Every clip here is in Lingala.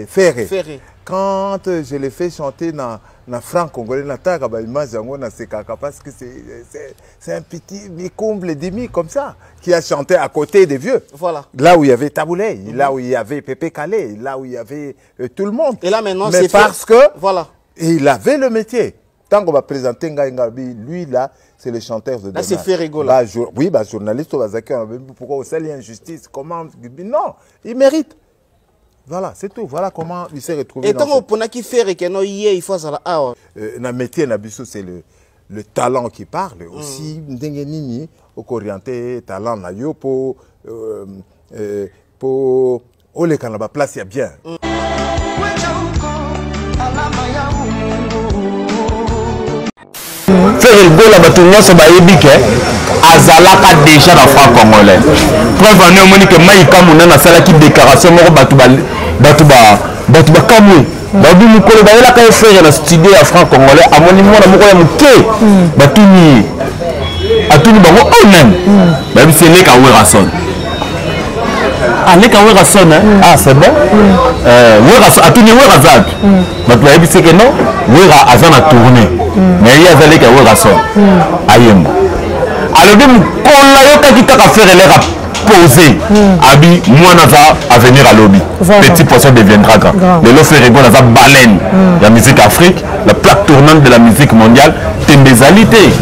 Ferré. Quand je l'ai fait chanter dans franc congolais, parce que c'est un petit Mikomble Dimi comme ça, qui a chanté à côté des vieux. Voilà. Là où il y avait Taboulé, là où il y avait Pépé Calais, là où il y avait tout le monde. Et là maintenant, c'est parce que voilà. Il avait le métier. Tant qu'on va présenter Ngaïngabi, lui là, c'est le chanteur de là, c'est Ferrigo là. Oui, journaliste, pourquoi au sel injustice, comment? Non, il mérite. Voilà, c'est tout. Voilà comment il s'est retrouvé. Et tant qu'on a qui fait que non, il faut ça là. Le métier Nabiso, c'est le talent qui parle. Aussi, Ndengenini, au orienté, talent na yo pour le Kanaba place il y a bien. Ferrigo la batunya so baebike azalaka déjà dans franc congolais. Preuve en est que Maïka Mouna sala qui déclaration moko batu kamwe. Babi mukolo bayela ka faire na studio ya franc congolais amoni mona moko ya muke batuni atuni bango onem. Babi c'est les Kawerason. Ah, les Kawerason ah c'est bon. Werason atuni Werazad. Batu babi c'est que non, Wera azana tourner. Mais il y a des gens qui sont ayemba. Alors, on a eu qu'à faire les poser. Abi, moi, à venir à lobby. Petit poisson deviendra grand. Le lot fait rigoler la baleine. La musique Afrique, la plaque tournante de la musique mondiale, Tembezalité.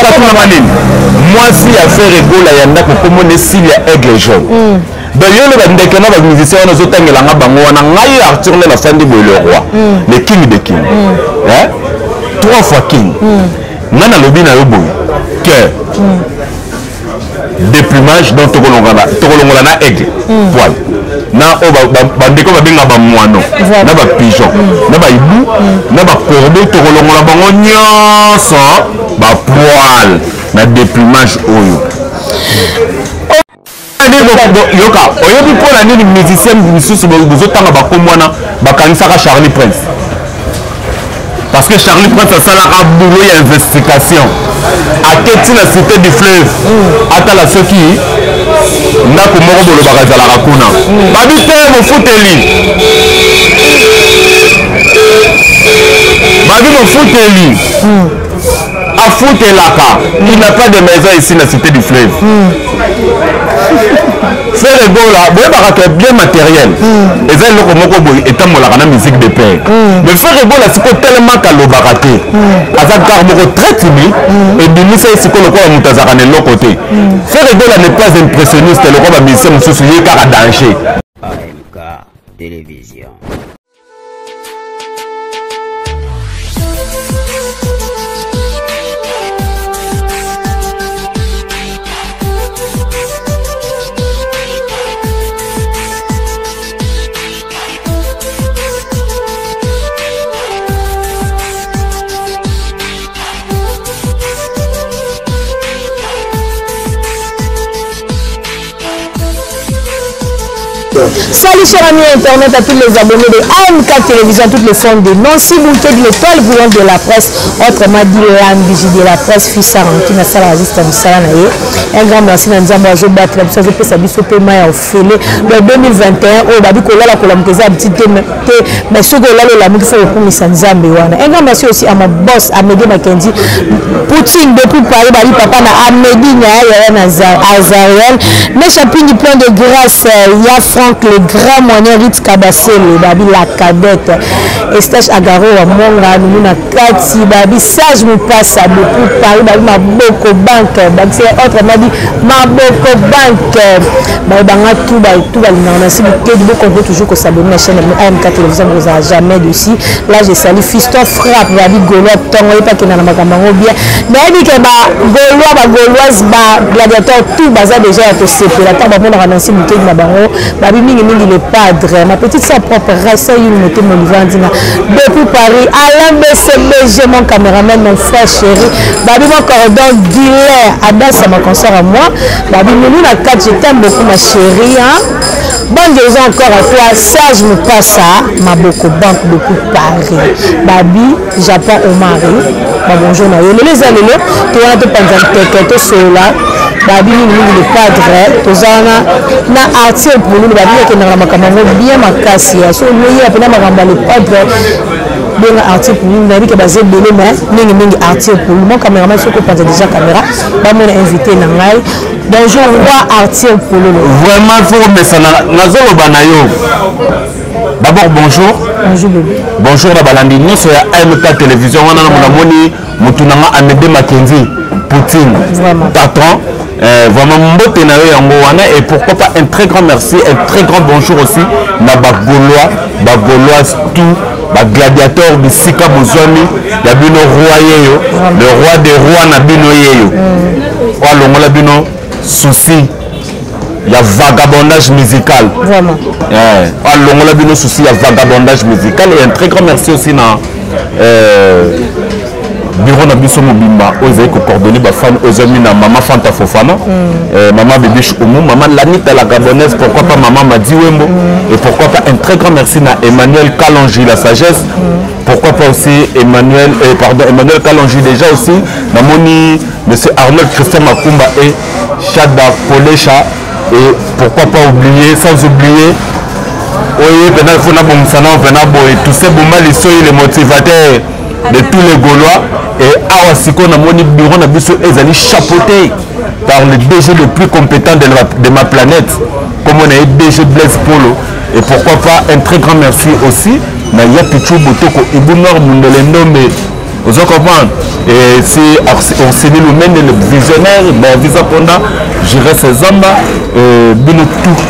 Moi, si à faire rigoler, il y en a qui commencent s'il y a aigle jaune. D'ailleurs, les musiciens, nous avons dit que Arthur la fin du le roi, le king des kings. 3 fois king. Nana lobi na yobo que déplumage dont tokolongola na aigle poil na bandeko babenga ba moano na ba pigeon na ba ibu na ba corbeau tokolongola bango nyonso ba poil na déplumage oyo. Yoka oyebi mpona nini musicien misusu bozotanga bakomwana bakanisaka Charlie Prince. Parce que Charlie Prince a un boulot d'investigation. À quelle la cité du fleuve, à la ceux qui n'a que mort de l'Obarazala Rakuna. Babité, mon fouteli. Babi, mon fouteli. À Foutelaka, il n'a pas de maison ici dans la cité du fleuve. C'est le beau là, vous voyez, bien matériel. Et ça, c'est étant la musique de paix. Mais faire le beau là, c'est tellement qu'à l'obaraté. Azak très timide. Et Bimi, c'est ici qu'on a Moutazarane de l'autre côté. Faire le beau là n'est pas impressionniste, le roi de Missem Soussouye car à danger. AMK Télévision. Salut chers amis internet, à tous les abonnés de AMK Télévision, toutes les formes de Nancy Bouquet de l'étoile brillante de la presse, autrement dit l'ambigi de la presse, fils à Rankina Salavista Moussalanaye. Un grand merci à Nzamba à Jobattre, la je peux savoir ce que Maya a fait le 2021, au Babi Kola la Kolamkeza, petit mais ce que là, la musique fait pour Miss Nzambe. Un grand merci aussi à mon boss, Amédée Mackenzie, Poutine, depuis Paris, Babi Papa, Amédée Naya, Azariel, mes chapitres du plan de grâce, Y'a Franck, le grand moyen Ritz Kabasele, Babi la cadette, Estache Agaro, Monga, Noumouna Kati, Babi Sage Moupassa, beaucoup Paris, Babi Maboko Bank, Babi autrement dit Maboko Bank, Babi Banga tout, on a si beaucoup on peut toujours que s'abonner à la chaîne AMK Télévision, vous n'avez jamais dessus. Là, je salue Fiston Frappe, Babi Gaulois, Tongo, pas qu'il n'a pas bien. Mais il dit que Gaulois, Gauloise, gladiateur, tout bazar déjà à te séparer. La table, on a annoncé le thé de Mabaron, Babi Mingi le padre, ma petite soeur propre, reste une montée mon livre depuis Paris, Alain BCBG, mon caméraman, mon frère chéri, Babi mon cordon Guillet, Adas, ma concert à moi, Babi Mounou la 4, je t'aime beaucoup ma chérie, hein. Bonne raison encore à toi, Serge Moupassa, ma beaucoup banque depuis Paris, Babi, Japon au mari, bonjour, les allélos, tu as un peu de cela. babini le padre tozana na article pour nous babini qui na makambo bien makasi ya so nous ya pena makambo le padre bien article pour nous na que basé belé mais mingi article pour nous mon caméraman soko pas déjà caméra ba mon invité na ngai bonjour roi article pour nous vraiment faut mais ça na banayo. D'abord bonjour. Bonjour bébé. Bonjour la balandi nyonso ya MK télévision wana na moni mutunanga Amédée Mackenzie Poutine. Vraiment. Patron. Vraiment mbote na yo yango wana et pourquoi pas un très grand merci, un très grand bonjour aussi na Bagolois tout ba gladiateur bisika bozwami ya bino roi yeyo le roi des rois na bino yeyo. Wa longola bino souci. Il y a vagabondage musical. Vraiment. Longola bino souci, il y a vagabondage musical et un très grand merci aussi na bureau na biso mobimba oze ko coordonner ba fan ozami na maman Fanta Fofana maman Bibiche Oumou maman Lanita la gabonaise pourquoi pas maman Madi Wembo et pourquoi pas un très grand merci na Emmanuel Kalonji la sagesse pourquoi pas aussi Emmanuel Kalonji déjà aussi na moni monsieur Arnold Christian Makumba et Chada Polecha et pourquoi pas oublier sans oublier oui pendant faut na bomsana pendant boy tous ces bomali soy les motivateurs de tous les Gaulois et Awasiko na moni bureau na biso ezali chapeauté par le DG le plus compétent de ma planète comme on est DG Blaise Polo et pourquoi pas un très grand merci aussi na Yapichou Botoko Ibunor Mundelendo mais vous comprenez et c'est Arsène Lumene le visionnaire ben visa ponda j'irai ces hommes bino tout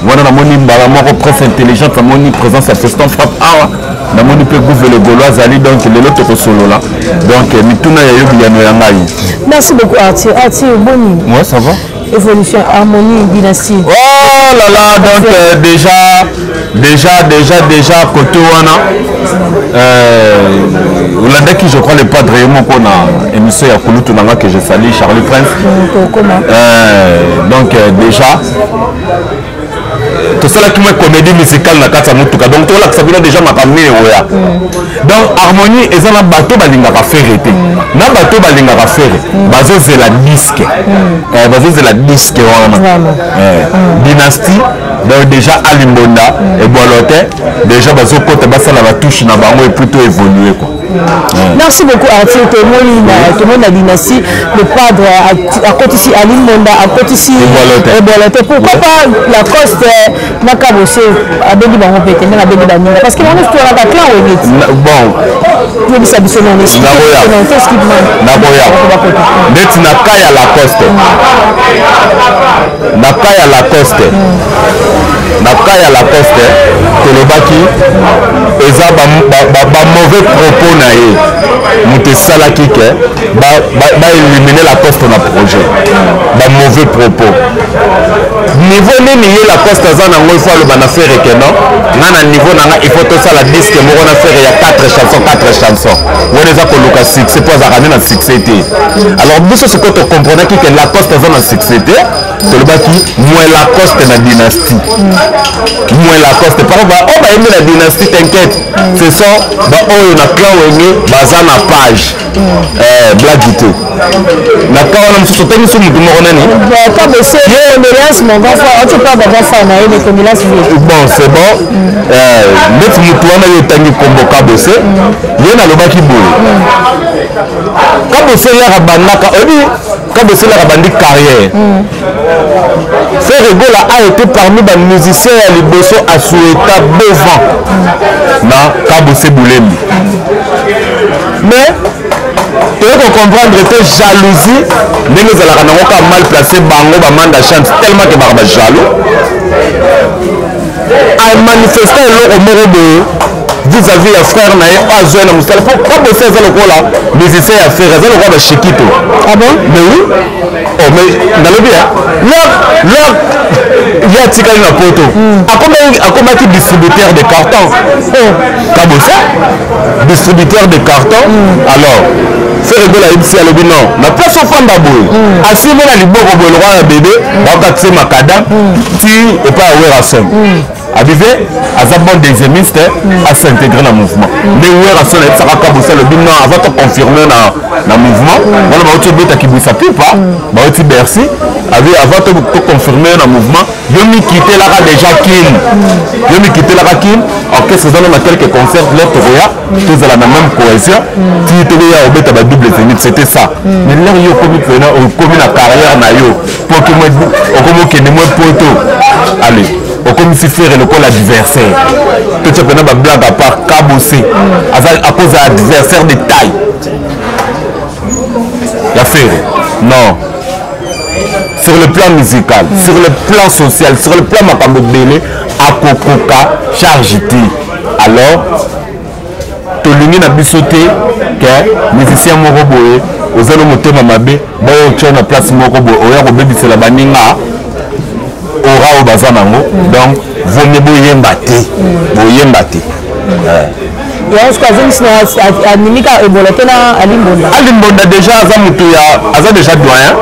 voilà na moni mbala moko presse intelligente na moni présence assistant frappe awa na moni pe gouverner le Gaulois ali donc le loto ko solo là donc mituna ya yobi ya no yangai. Merci beaucoup Arthur boni. Ouais ça va. Évolution harmonie dynastie. Oh là là donc déjà côté wana Hollanda qui je crois le padre moko na émission ya Kulutu nanga que je salue Charlie Prince. Donc déjà tout ça là qui est comédie musicale na kata mutuka donc tout là que ça vient déjà m'a ramené oya donc harmonie et ça na bateau balinga ka faire été na bateau balinga ka faire bazo c'est la disque wana dynastie donc déjà Alimbonda et Bolote déjà bazo côté basa la touche na bango et plutôt évoluer quoi. Merci beaucoup Arthur tout le monde la dynastie le padre à côté ici Alimbonda à côté ici et Bolote pourquoi pas la coste na kabose abedi bango pété na abedi baninga parce que on est sur la clan bon pour bisa biso non est na boya net na kaya la coste tolobaki eza ba mauvais propos na ye moto salaki ke ba éliminer la coste na projet ba mauvais propos niveau nini ye la coste aza nango il faut aloba na faire ke non nga na niveau nanga il faut tosala disque moko na faire ya 4 chansons wana eza koluka succès po azaka nde na succès te alors biso sikoyo tocomprenaki ke la coste aza na succès te tolobaki moins la coste na dynastie moins la coste par exemple oyo bayembi na dynastie t'inquiète ce sont baoyo na clan wenge baza na page blague te na ka wana mosusu otangi motu moko nani bon c'est bon neti motu wana yo otangi kombo kabose ye nalobaki boye kabose elaka bandaka oyebi kabose elaka bandi carrière Frère Egola a été parmi les musiciens à Liboso à Soueta Beauvant na Kabose Boulembi mais tu veux comprendre que jalousie mais nous allons mal placé bango bamanda chante tellement que barba jaloux a manifesté le moro de vis-à-vis ya frère na ye azwe na musala po Kabose eza lokola musicien ya frère eza lokola bashikito ah bon mais oui oh mais nalobi leur il y a tikali na poto akomaki distributeur de carton Kabose distributeur de carton alors frère Egola yebisi alobi non na place ofanda boye asimi na liboko boye lokwa na bebe baoka tie makada ti epai ya werason arrivé à un bon deuxiémiste à s'intégrer dans le mouvement. Mais où est Rasson et Saraka Boussa le bilan avant de confirmer dans le mouvement. Voilà, bah, tu es qui bouge plus pas. Bah, tu Bercy. Avant de confirmer dans le mouvement, Yomi quitté là déjà Kim. Yomi quitté là Kim. En quelque sorte, on a quelques concerts l'autre réa. Tous à la même cohésion. Tu es au bête à double zénith, c'était ça. Mais là, il y a comme la carrière na yo. Pour que moi, au que moi poto. Allez. Comme si faire le col adversaire. Tout ça pendant ma blague à part cabossé. À cause de l'adversaire de taille. La faire. Non. Sur le plan musical, sur le plan social, sur le plan macabodélé, à Kokoka, chargité. Alors, Tolini n'a pas sauté que musicien Moroboé, aux allomotés Mamabé, bon, tu as une place Moroboé, au bébé c'est la baninga. Aura au bazar donc vous ne boyez batté et on se croise à Nimika et Bolotena à Limbonda. À Limbonda déjà, Aza déjà doyen,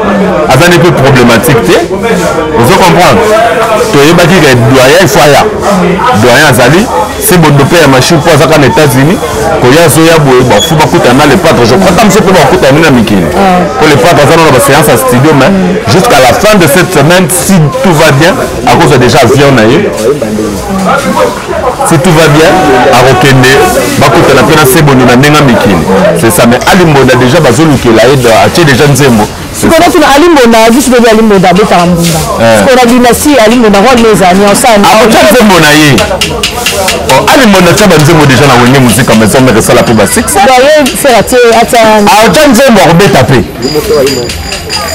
Aza n'est plus problématique. Vous comprenez? Tu es bâti que doyen il faut ya. Doyen Azali, c'est bon de payer machine pour ça qu'en États-Unis, quand il y a Zoya Boy, bon, faut pas coûter les patres. Je crois que c'est pour coûter à Minamikine. Pour les patres, on a une séance à studio, mais jusqu'à la fin de cette semaine, si tout va bien, à cause de déjà avion naïe. Si tout va bien, à Rokende, bakoute la peine c'est bon na nenga mikini. C'est ça, mais Alimbonda déjà bazolu qui la aide à tirer des jeunes zémo. Ce qu'on a fait à Alimbonda, juste de Alimbonda, de Tarambunda. Ce qu'on a dit ici, Alimbonda, on les a mis ensemble. Ah, on a zémo naïe. Oh, Alimbonda tu as zémo déjà na wenge musique comme ça, mais ça la pour basique. Ça doit faire attirer. Ah, on a zémo rebé tapé.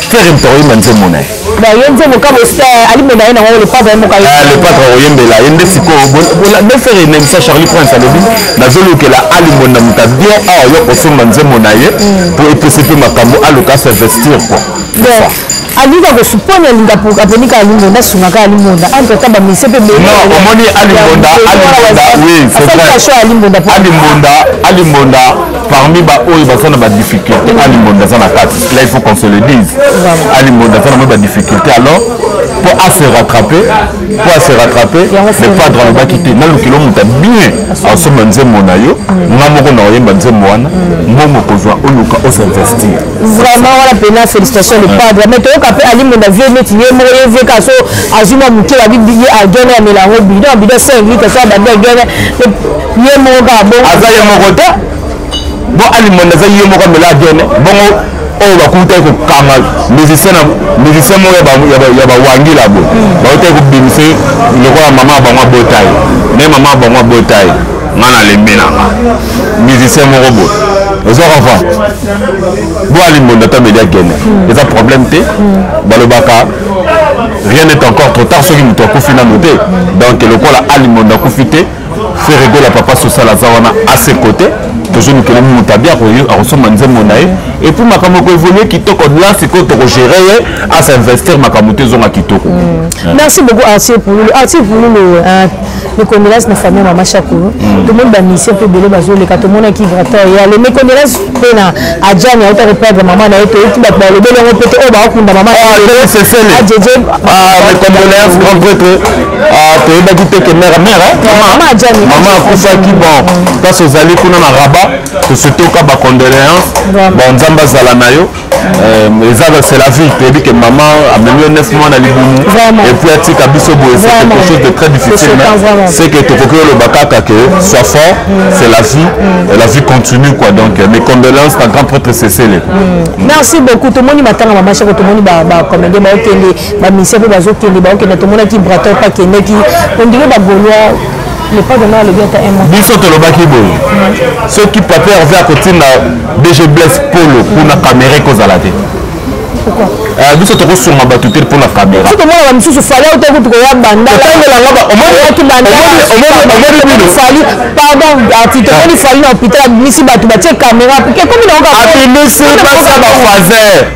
Faire une torée manzémo naïe. Bah, il y a un zémo comme ça, Alimbonda na le padre mo ka. Ah, le padre oyembela, yende siko bon de faire une ça Charlie Prince à l'obin. Na zolo que la Alimbonda muta bien ah yo ko so manzémo naïe pour épisser makambo à l'occasion s'investir quoi. Aliva ko supponya linga pour abonika Alimbonda sungaka Alimbonda entre taba mise pe non omoni Alimbonda oui c'est vrai Alimbonda parmi ba oyo basana ba difficulté Alimbonda ça na kati là il faut qu'on se le dise Alimbonda ça na ba difficulté alors pour à se rattraper le padre on va quitter na lokilo muta bien en ce manze monayo ngamoko na oyemba nzembo wana momo kozwa oluka o s'investir vraiment wala pena félicitations le padre mais to ka pe Alimbonda vie neti ye mo ye ve ka so azuma muke wa bibi a gene ya melango bidon 5 litres ça ba gene ye mo ka bon aza ye mo kota bon Alimbonda za ye mo ka mela gene bon oh bakuta ko kanga musicien mo ya ba wangi la bo ba uta ko bimse le ko mama ba ngwa botai ne mama ba ngwa botai ngana lembena musicien mo robo aux enfants bo Alimbonda ta media gene les problème té balobaka rien n'est encore trop tard ce qui nous toko fina noté donc le ko la Alimbonda ko fité faire rigoler papa social azawana à ses côtés toujours nous que nous tabia à recevoir nzembo nae et puis makambo ko évoluer kitoko là c'est ko to gérer à s'investir makambo te zonga kitoko. Merci beaucoup Arthur pour le condoléances na famille Mama Chakuru tout le monde ba mission pe belé bazo le tout le monde qui gratter ya le condoléances pena adjani a été perdre maman na eto tout ba le belé on peut o ba okunda maman c'est ça les condoléances grand prêtre to ba dit que mère maman adjani maman akufa ki bon parce aux allez kuna na rabat que surtout ka ba condoléances bon nzamba zala na yo c'est la vie tu dis que maman a mené 9 mois na libumu et puis a tika biso boé c'est quelque chose de très difficile c'est que tu faut que le bakaka que soit fort c'est la vie et la vie continue quoi donc mes condoléances à grand prêtre Cécile. Merci beaucoup tout le monde m'attend maman chako tout le monde ba commander ba okende ba mission ba zo kende ba okende tout le monde qui brateur pas kende qui on dirait ba golois le pas de mal le bien ta un mois biso to lo baki boy ceux qui papier avec à côté na DG Bless Polo pour la caméra kozalate. Pourquoi? Biso to ko sunga batuter pour la caméra. Tout le monde va me sous fallait autant que tu vas banda. Pardon, tu te connais fallu à l'hôpital ici batu batie caméra pour que comme il a pas ça va fazer.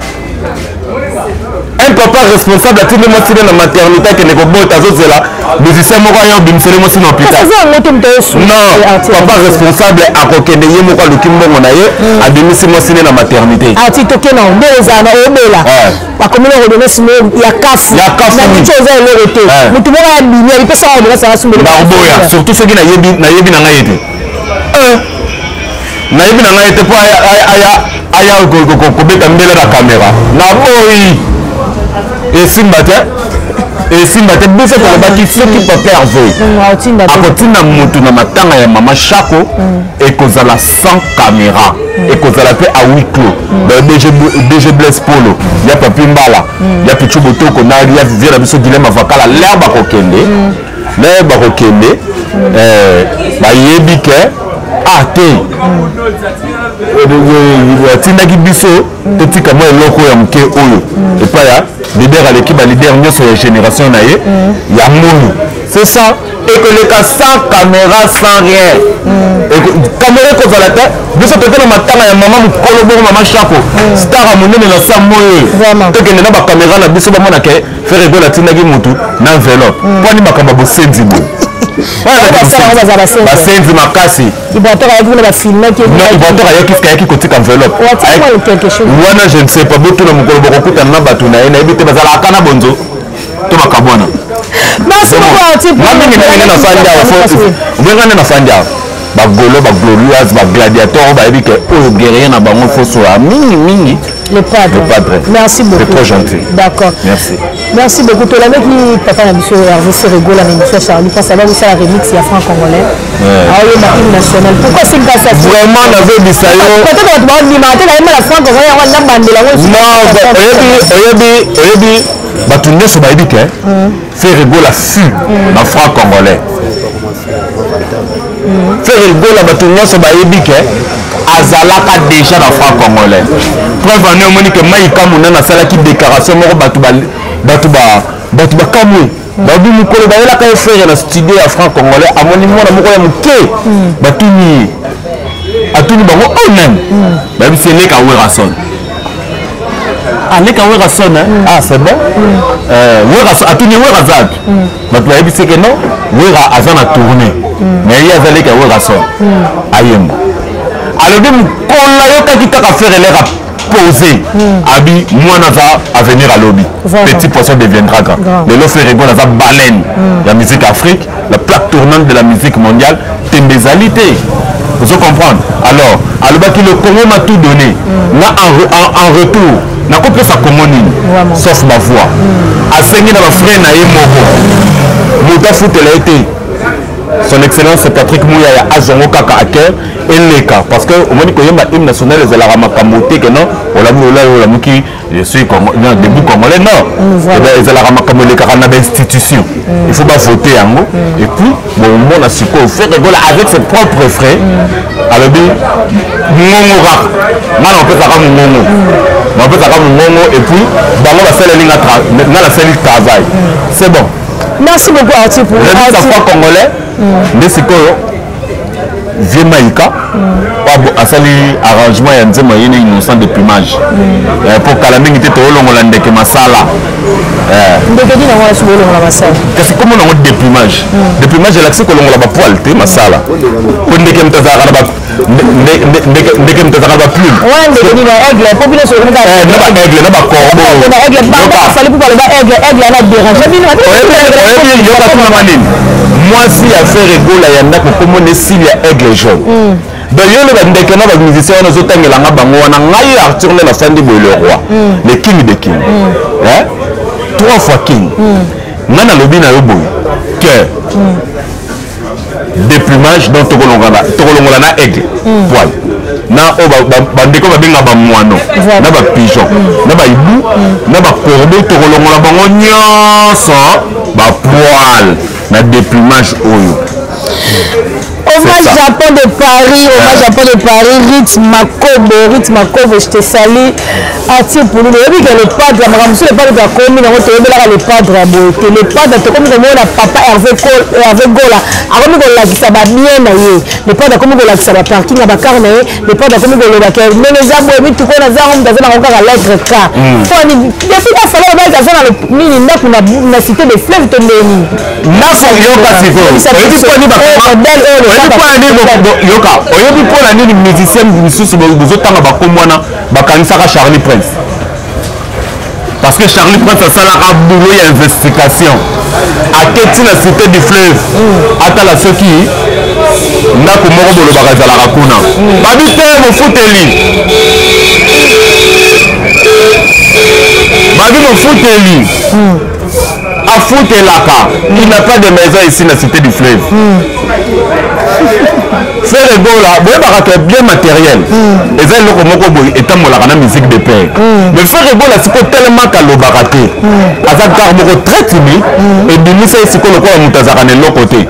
Un papa responsable atindi mwasi na maternité akende kobota azozela musicien moko ayo bimisele mwasi na hôpital non papa responsable akokende ye moko aluki mbongo na ye abimisi mwasi na maternité ati toke na ondeza na obela bakomela kodona sino ya kafu na bicho za eloko te mutu moko ya bini alipesa kodona sana sumbele baboya surtout soki nayebi na ngai ete nayebi na ngai ete po aya kobeta mbele na caméra na boyi esimba te biso tolobaki soki papa herve akotinda mutu na matanga ya mama Chako ekozala sans caméra ekozala pe à huis clos DG Blaise Polo ya Papi Mbala ya Pichu Botoko na ya vivre na biso dilema vakala l'air bakokende bayebi ke te atindaki biso totika mwa eloko ya moke oyo epai ya lider aleki balider nyonso ya génération na ye ya moyo c'est ça ekoleka sans caméra sans rien caméra ekozala te biso toke na matanga ya mama mokolo bongo mama Chako stara monene na sa moyo tokende na bacaméra na biso bamonake Frère Egol atindaki motu na enveloppe mponi makambo bosenzi boye basenzi makasi Ibator ayaki kotika enveloppe wana je ne sais pas botuna mokolo bokokutana na bato na ye nayebi te bazalaka na bonzo to bakabwana ngengane nafandi awa bagolo baglorious bagladiateur bayebi ke oyo guerrier na bango fosoa mingi le padre. Merci beaucoup. C'est trop gentil. D'accord. Merci. Merci beaucoup. Tout le monde qui papa n'a vu Hervé Serego la même chose Charlie parce que ça va ça remix il y a franc congolais. Ah oui marine nationale. Pourquoi c'est comme ça? Vraiment on avait dit ça yo. Peut-être on va alimenter la même la franc congolais on va bandela. Non, oyebi batu ndeso bayebi ke Serego la fut na franc congolais. Serego la batu ndeso bayebi ke azalaka déjà na franc congolais. Preuve en est monique maïka mona na salaki déclaration moko batu bakamwe babi mukolo bayela ka frère na studio ya franc congolais amoni mona moko ya muke atuni bango onem babi c'est leka werason leka werason c'est bon werason atuni werazad batu babi c'est que non wera azana tourner mais il y a zaleka werason ayemba alobi mkola yokaki kaka faire l'air posé abi mwana za à venir à lobby petit poisson deviendra grand de l'offre Egol za baleine la musique Afrique la plaque tournante de la musique mondiale tembezalité vous comprendre alors alobaki le Congo m'a tout donné en retour na kopé sa commonine sauf ma voix asengi na ba frère na ye moko muta futela été son excellence Patrick Mouyaya azongo kaka à cœur et leka parce que au moment koyemba hymne national les la ramakambote que non la muki je suis comme non debout congolais non et ben la ramakambote kana d'institution il faut pas voter yango et puis bon mon asiko faire Egol avec ses propres frais alobi ngongora ngana on peut ça comme ngongo on peut ça comme ngongo et puis bango la seule ligne na la seule travail c'est bon. Merci beaucoup Arthur pour la fois congolais ndesikoyo vieux maïka asali arrangement ya nzema yene innocent de plumage pour kala mingi te tolongola ndeke masala ndeke dina wala subolongola masala kasi comme on a de plumage l'accès kolongola ba poil te masala ko ndeke mtazaka na ba ndeke mtazaka ba plume ouais ndeke dina aigle population ko na aigle na ba corbeau na aigle ba fali pour ba aigle na dérange bino yoka tuna manini moi si affaire Egol ya ndako komone s'il y a aigle jaune d'ailleurs le ndeke na ba musicien on zotangela nga bango wana ngai Arthur na fandi boy le roi le king de king hein 3 fois king ngana lobi na yo boy que déplumage donc tokolongola na aigle poil na bandeko babenga ba moano na ba pigeon na ba ibu na ba corbeau tokolongola bango nyonso ba poil na déplumage oyo Hommage Japon de Paris, hommage Japon de Paris, Ritz Makobo, je te salue. Ati pour nous, le padre, le padre de la commune, le padre à beauté, le padre de comme le papa Hervé Gola, avant de la qui bien le padre comme de la qui s'aba parking à Bacarne, le padre comme de la qui mais les arbres et tout qu'on a zam dans un encore à lettre K. Depuis la fois là, dans le mini nak na cité des fleuves de Neni. Nafo yoka siko. Oyebi kwa ni yoka. Oyebi kwa la ni musicien misusu bozotanga bakomwana bakanisaka Charlie Prince. Parce que Charlie Prince a salaka boulot et investigation. À Keti la cité du fleuve. Atala ceux qui n'a que moro bolo bagazala rakuna. Babite mo futeli. Babi mo futeli. À Foutelaka, il n'a pas de maison ici dans la cité du fleuve. Frère Ebola, vous avez bien matériel. Et ça, il est en musique de paix. Mais Frère Ebola, c'est tellement qu'à l'obaraté. À ça, très timide. Et bien, c'est ce qu'on a moutazara de l'autre côté.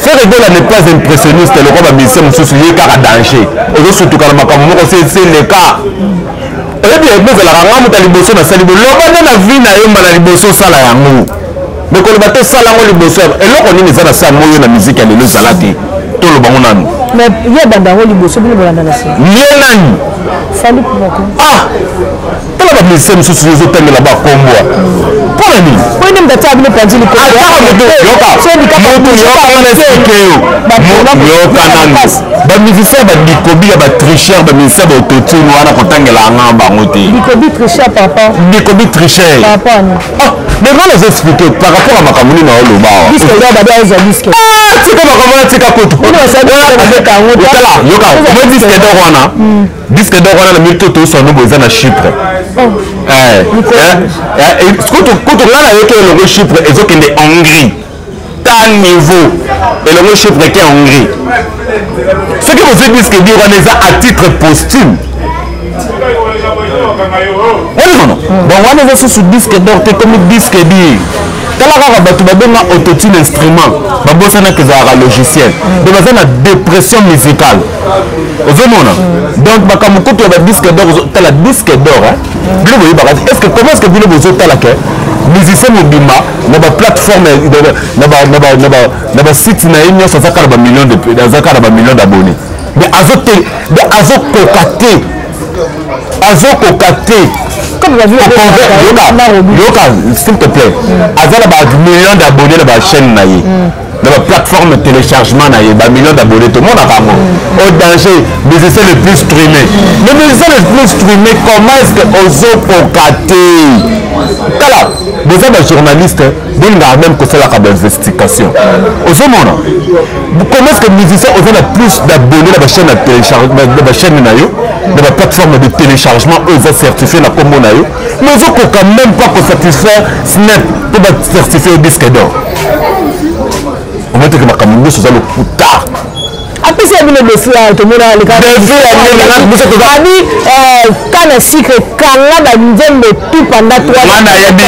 Frère Ebola n'est pas impressionniste. Le roi va misser mon souci, il est à danger. Et surtout, quand c'est le cas. Et bien, vous avez la rame de liboso na salibo. L'obana na vie na yomba na liboso sala yango. Mais quand on va sala ngo liboso, et là on est dans sa moyo na musique à l'élo salati. Tout le bango nanu. Mais il y a bandango liboso bi bolanda na sala. Nani. Salut pour moi. Ah. Tala ba musicien mususu zo tengela ba kombo. Pour nani? Pour ni mtata abile panzi li kombo. Ah, yoka. C'est du cap. Yoka na expliquer yo. Yoka nanu. Ba musicien ba dikobi ba tricheur ba musicien ba autotune wana kotangela ngamba ngote. Dikobi tricheur papa. Dikobi tricheur. Papa non. Ah, mais comment les expliquer par rapport à Makamuni na Oloba? Disque là baba eza disque. Ah, tika Makamuni tika koto. Yoka, moi disque d'or wana. Disque d'or wana na mitoto so no boza na Chypre. Koto là na yoto le Chypre ezokende Hongrie. Ta niveau et le Chypre qui est Hongrie. Ce que vous faites disque d'or wana eza à titre posthume. Non. Bon, on est sur disque d'or, c'est comme disque d'or. Tu as autotune instrument, tu as un logiciel, tu as une dépression musicale. Donc, tu as un disque d'or, tu as un disque d'or. Est-ce que comment est-ce que vous avez un musicien mobima, na ba plateforme, na ba site na union ça fait millions de millions d'abonnés. Mais azo kokaté. Comme vous avez Yoka, s'il te plaît. Azala ba millions d'abonnés dans la chaîne naïe. Dans la plateforme de téléchargement naïe, ba millions d'abonnés tout le monde a pas moi. Au danger, mais c'est le plus streamé. Mais c'est le plus streamé, comment est-ce que ozo pokaté? Kala, déjà les journalistes, ils n'ont même que c'est la investigation. Comment est-ce que les musiciens ont plus d'abonnés dans la chaîne de téléchargement, dans la chaîne naïe, dans la plateforme de téléchargement, ils ont certifié la combo naïe, mais ils n'ont quand même pas satisfaire Snap pour certifier au disque d'or. On va dire que ma caméra c'est le coup tard. Après c'est le défi à tout le monde les gars. Quand secret quand la nzembe tout pendant 3 ans. Na yebi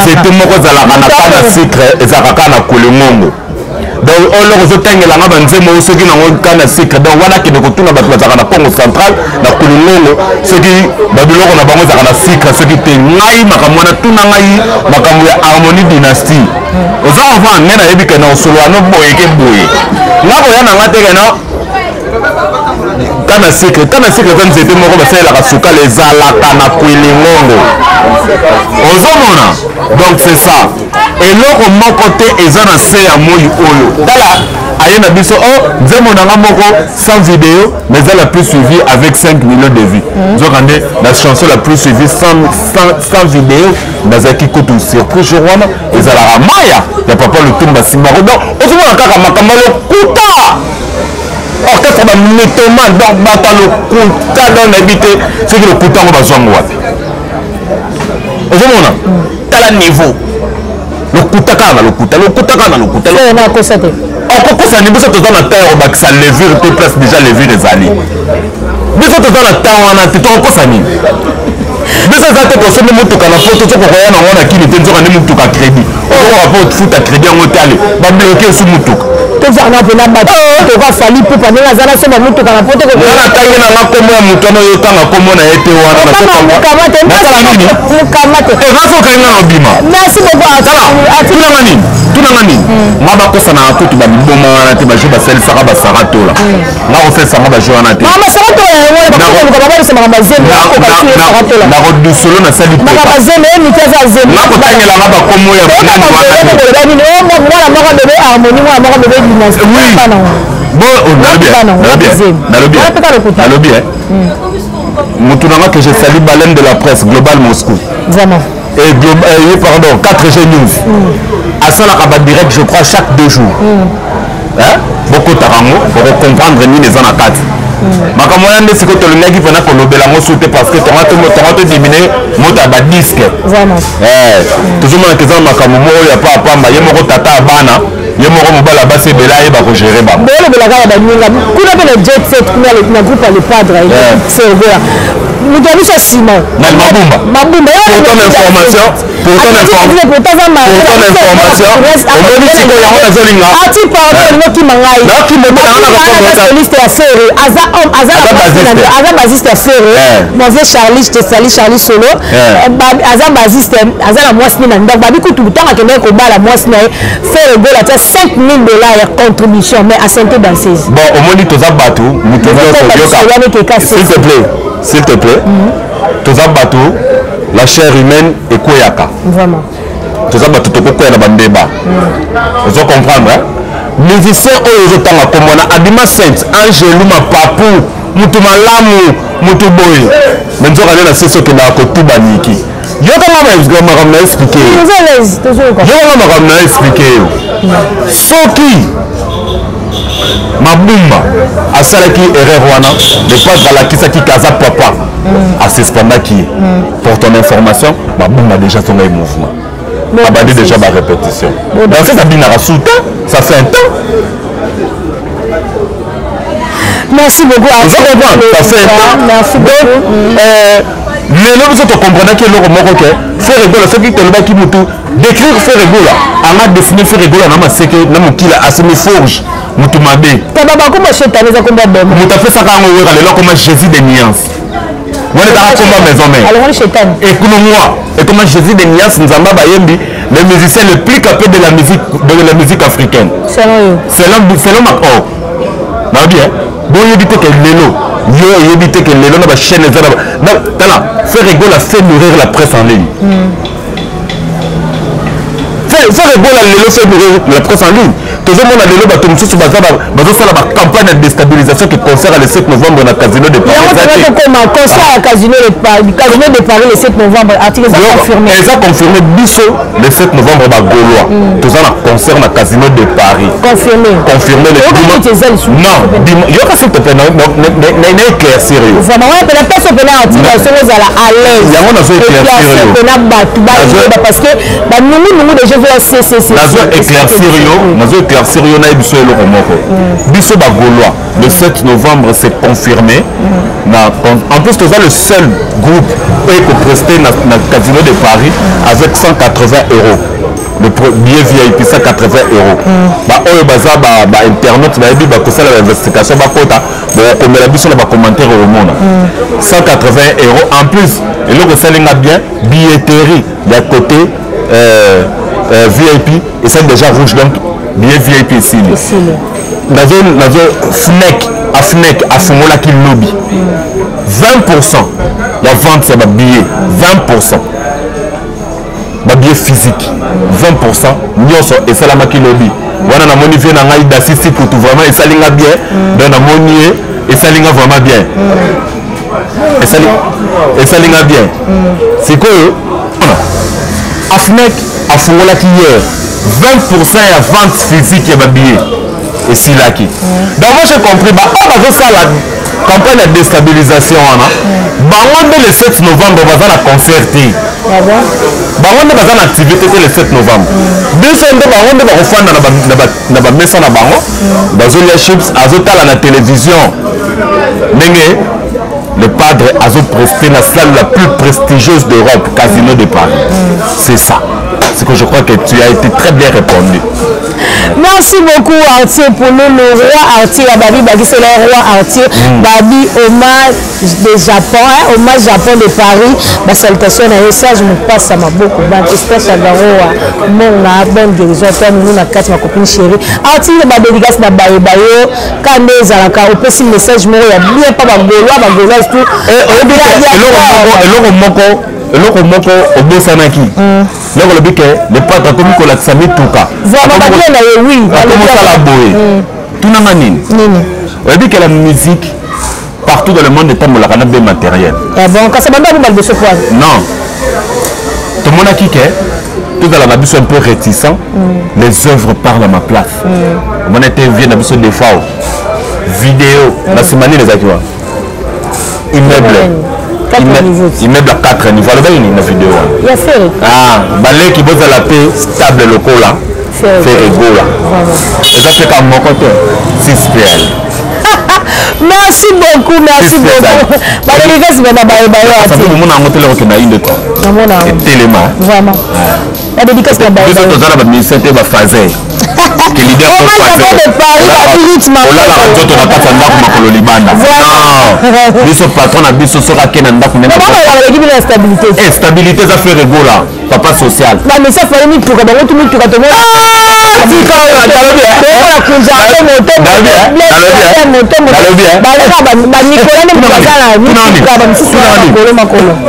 c'est tout moko za la kana secret ezaka na kolemongo. Donc on leur zotengela nga banzemo soki nango kana secret donc wana ki ndeko tuna bato bazaka na Congo central na kolemongo soki babiloko na bango zaka na secret soki te ngai makambo na tuna ngai makambo ya harmonie dynastie. Oza avant ngena yebi ke na solo ano boye ke boye. Ngako yana ngate ke na kana secret quand c'était moko basala la suka les alaka na kwilingongo. Ozomona donc c'est ça. Et loko moko te ezana se ya moyi oyo. Tala ayena biso nzemo nanga moko sans vidéo mais elle a plus suivi avec 5 millions de vues. Zokande la chanson la plus suivie sans vidéo dans akikoto circuit jourwana ezala maya ya papa le tumba simbaro. Donc ozomona kaka makambo kuta. Orchestre va métoman donc bata le kuta dans l'habité c'est que le kuta on va zongo wapi. Ozomona tala niveau le kuta kana le kuta c'est na ko sate okokosa ni biso toza na terre obakisa levure te place déjà levure ezali biso toza na temps wana te tokokosa nini biso eza te tosombi motuka na poto tokokoya nango na kini te nzoka nde motuka crédit okokoka po futa crédit yango te ale babloke esu motuka tozala mpena bato toka fali pupa ndenge aza na somba motuka na poto ngana tangi nanga komo ya moto wana oyotanga komo na ye te wana mukamate evafokainga na obima merci beaucoup tunanga nini nga bakosana na kutu babiboma wana te bajo basalisaka basara tola nga kosalisanga bajo wana te nakodusolo nasali nga kotangelanga bakomo ya nalobi mutu nanga que je salue Baleine de la presse Global Moscou et pardon 4G News asalaka badirect je crois chaque 2 jours bokotaka yango bokocomprendre nini eza na kati makambo wana nde sikoyo tolingaki mpena kolobela yango su te parce que tonga todimine moto ya badiske tozomonaka eza na makambo moko oyo ya papamba ye moko tata ya bana ye moko mobala basi ebele ayeba kogere bango bolobelaka ya baninga kuna mpe na jet set kuna na groupe ya lepadre seogola moto ya biso nsima mabumba omoni sikoyo yango nazolinga ati pardon olingokima ngai soliste ya fere aza basiste ya fere move charlie tesali charlie solo aza basiste aza na mwasi ne na ndako babi kutu ntango akendeki kobala mwasi na ye fere egola tia $5,000 ya contribution mais asante danseuse bon omoni toza bato moto s'il te plaît toza bato la chair humaine ekweyaka toza bato tokokwea na bandeba ozo comprendre musicien oyo ozotanga komona abima sainte angelu mapapu mutu malamu mutu boye me nzoka nde na se soki na kotuba niki yokanga makambo na explike yo soki mabumba asalaki erreur wana le padre alakisaki kaza papa asuspendaki ye pour ton information mabumba déjà songai mouvement abandi déjà ba répétition donc ça binara sous temps ça fait un temps merci beaucoup ça fait un temps merci beaucoup lelo biso tokomprenaki eloko moko ke faire egola soki tolobaki mutu décrire faire egola anga dessiner faire egola na maseke na mokila asemi forge mutu mabe bakoma shetani eza komba bema mutu apesaka yango wera lelo akoma jésus de nuance wana etaka komba maison mare ekoma jésus de nuance nzambe bayembi le musicien le plus capé de la musique africaine selon macor naobi boyebi te ke lelo yo oyebi te ke lelo na bachaîne eza tala faire egola fait nourrir la presse en ligne faire egola lelo fait nourrir la presse en ligne tozomona lelo bato mosusu bazosala bacampagne ya déstabilisation qui concerne le 7 novembre na casino de Paris le 7 novembre eza confirmé biso le 7 novembre bagaulois toza na concert na casino de Paris confirmé non yoka s'il te plaît na éclaircir yo yango nazo éclaircir yo na biso eloko moko biso bagaulois le 7 novembre c'est confirmé en plus toza le seul groupe oyo ekopreste na casino de Paris avec 180 €. Le billet VIP 180 €. Oyo baza ba internaute bayebi bakosala ba investigation bakota bokomela biso na ba commentaire au monde 180 € en plus eloko salinga bien billetterie ya côté VIP et ça déjà rouge donc billet VIP ici nazo FNEC afungolaki lobby 20% ya vente ya babillet 20% babillet physique 20% nyonso esalamaki lobby wana namoni vie na ngai dasisi kutu vraiment esalinga bien donc namoni ye esalinga vraiment bien esalinga bien sikoyo afnek afungolaki hier 20% ya vente physique ya babillet esilaki donc moi j'ai compris bazosala campagne de déstabilisation wana bango nde le 7 novembre baza na concert te bango nde baza na activité te le 7 novembre biso nde bango nde bakofanda na bamesa na bango bazolia chips azotala na télévision ndenge le cadre à prester la salle la plus prestigieuse d'Europe, Casino de Paris. C'est ça. C'est que je crois que tu as été très bien répondu. Merci beaucoup Arthur pour le roi Arthur Babi Babi c'est le roi Arthur Babi hommage de Japon hommage Japon de Paris ma salutation à ça je me passe à ma beaucoup j'espère que Garoa mon bonne guérison toi nous na quatre ma copine chérie Arthur ba dédicace na baye bayo quand les alaka au petit message moi ya bien pas ba golo tout eloko moko obesanaki loko lobi ke le patre akomi kolakisa mituka akomosala boye tunanga nini oyebi ke la musique partout dans le monde etambolaka na be matériel non tomonaki ke tozala na biso un peu réticent les œuvres parlent à ma place omona ete vie na biso des fois vidéo na nsima nini ezalaki wa immeuble à 4 niveaux alors il y a une vidéo baleki bozala pe stable lokola faire egola eza pe ka moko te 6PL merci beaucoup badelivesi bana bayebayeomona yango teleko ke na inde to etelema vraiment badédicace na bayebaye tozala baministère te bafaser que leader olala nzoto na kati ya ndako makolo libanda biso patron na biso soki ake na ndako stabilité eza faire egola papa social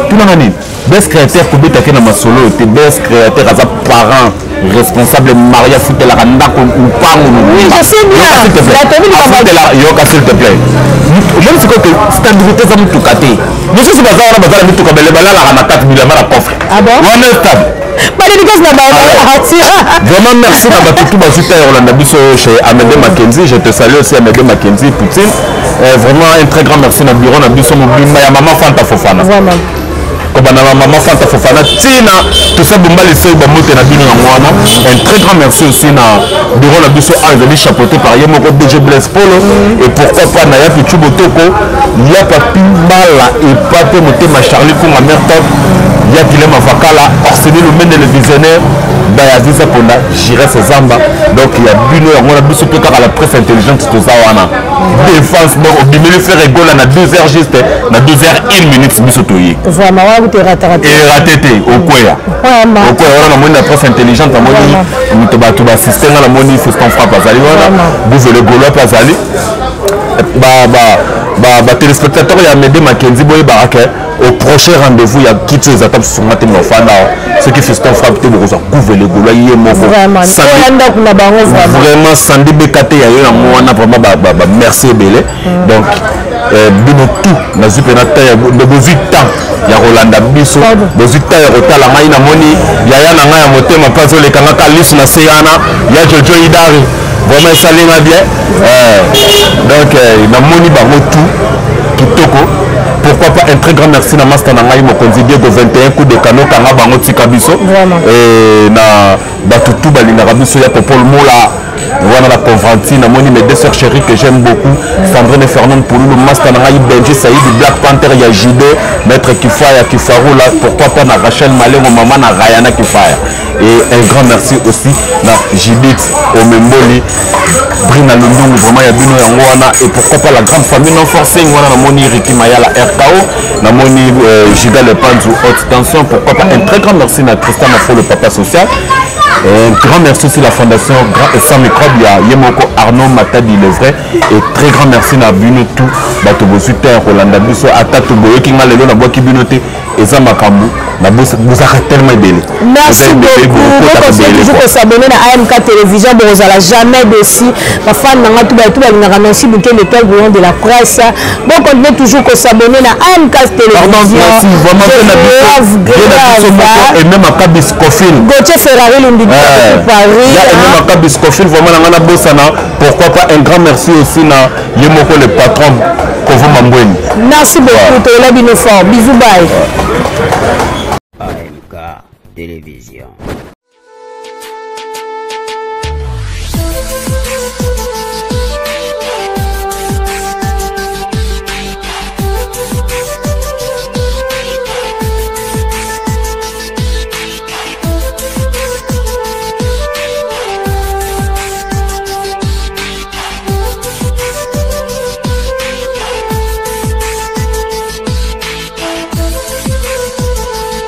tunanga nini best créateur kobetake na masolo te best créateur aza parent responsable maria futelaka ndako mpango yoka s'il te plaît omoni sikoyo ke stabilité eza motuka te mosusu baza wana bazala mituka bele balalaka na 4 million na coffre wana stable vraiment merci na bato tout bazwi ta rolanda biso chez Amédée Mackenzie je te salue aussi Amédée Mackenzie Poutine vraiment un très grand merci na bureau na biso mobimba ya mama Fanta Fofana kobana maman Fanta Fofana tina tosa bombali soi bamote na bino yango wana un très grand merci aussi na bureau na biso ezali chapeauté par ye moko DG Blaise Polo et pourquoi pas na ya pichu botoko ya papi mbala et pape motema Charlie Kunga mère top ya Kilema Vakala Orsini Lumende le visionnaire Bayaziza Ponda Jires Zamba donc il y a bino yango na biso pe kaka la presse intelligente toza wana défense donc obimeli faire rigola na 2h juste na 2h1 biso toyi vraiment raté okweya wana namoni na presse intelligente amoni moto bato baasiste nga namoni Fiston Frappe azali wana bouvele golo mpe azali téléspectateur ya Amédée Mackenzie boyebaka ke au prochain rendez-vous ya kiti eza ta sunga te mofanda ce qui Fiston Frappe te bokozwa bouvele golo ye moko vraiment sandi bekate ya yo yango wana vraiment merci ebele donc bino tout nazwi mpena bozwi temps ya kolanda biso bozwi temps ya kotala ngai namoni yaya na ngai ya motema mpe azolekanga ka lisu na se wana ya jojo idari vraiment esalinga bien donc namoni bango tout kitoko pourquoi pas un très grand merci na master na ngai mokonzi Diego 21 coup de cano kanga bango tika biso na bato tout balingaka biso ya Popol Mola voilà la Conventine namoni mes deux sœurs chéries que j'aime beaucoup Sandrine et Fernande Pouloulou master na ngai Benji Saïd Black Panther ya Jude maître Kifaya Kifaru là pourquoi pas na Rachel Malengo maman na Rayana Kifaya et un grand merci aussi na Judith Omemboli Brina Lundungu vraiment ya bino yango wana et pourquoi pas la grande famille non forcée wana namoni Ricky Mayala RKO namoni Giga Le Panzou haute tension pourquoi pas un très grand merci na Tristan Mafo le papa social et un grand merci aussi la fondation Sans Microbe ya Yemoko Arnaud Matadi le vrai et très grand merci na bino tout bato bosuta Rolanda biso atatu boyoki nga lelo na boki bino te eza makambo na bozaka tellement ebele merci beaucoup toujours s'abonner à AMK Télévision bozala jamais dessus ma fan nanga tout balingaka merci beaucoup l'étoile bouillon de la presse bon continuez toujours s'abonner à AMK Télévision et même à Kabis Kofil Gauthier Ferrari Paris et même à Kabis Kofil vraiment nanga bosana pourquoi pas un grand merci aussi na Yemoko le patron Kovo Mambweni merci beaucoup to la bino fort bisous bye AMK Télévision.